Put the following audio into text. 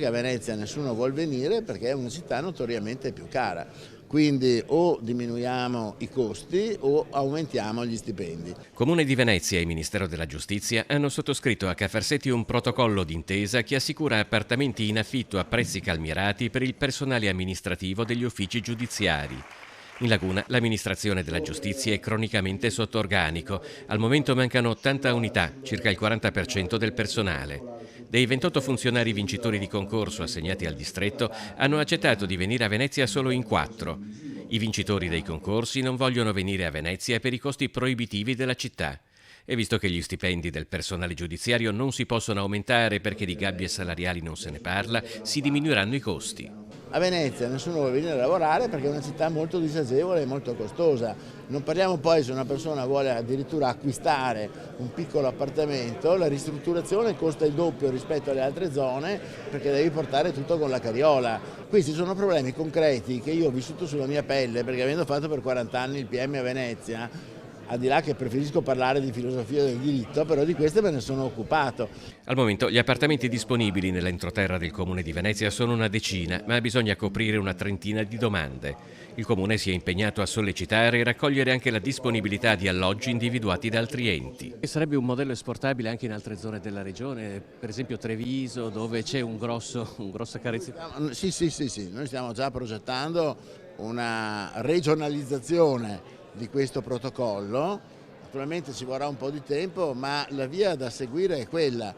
A Venezia nessuno vuol venire perché è una città notoriamente più cara, quindi o diminuiamo i costi o aumentiamo gli stipendi. Comune di Venezia e Ministero della Giustizia hanno sottoscritto a Cafarsetti un protocollo d'intesa che assicura appartamenti in affitto a prezzi calmierati per il personale amministrativo degli uffici giudiziari. In Laguna l'amministrazione della giustizia è cronicamente sotto organico. Al momento mancano 80 unità, circa il 40% del personale. Dei 28 funzionari vincitori di concorso assegnati al distretto hanno accettato di venire a Venezia solo in 4. I vincitori dei concorsi non vogliono venire a Venezia per i costi proibitivi della città. E visto che gli stipendi del personale giudiziario non si possono aumentare perché di gabbie salariali non se ne parla, si diminuiranno i costi. A Venezia nessuno vuole venire a lavorare perché è una città molto disagevole e molto costosa. Non parliamo poi se una persona vuole addirittura acquistare un piccolo appartamento, la ristrutturazione costa il doppio rispetto alle altre zone perché devi portare tutto con la carriola. Questi sono problemi concreti che io ho vissuto sulla mia pelle perché avendo fatto per 40 anni il PM a Venezia, al di là che preferisco parlare di filosofia del diritto, però di queste me ne sono occupato. Al momento gli appartamenti disponibili nell'entroterra del Comune di Venezia sono una decina, ma bisogna coprire una trentina di domande. Il Comune si è impegnato a sollecitare e raccogliere anche la disponibilità di alloggi individuati da altri enti. E sarebbe un modello esportabile anche in altre zone della regione, per esempio Treviso, dove c'è un grosso carezza. Sì, noi stiamo già progettando una regionalizzazione di questo protocollo, naturalmente ci vorrà un po' di tempo, ma la via da seguire è quella.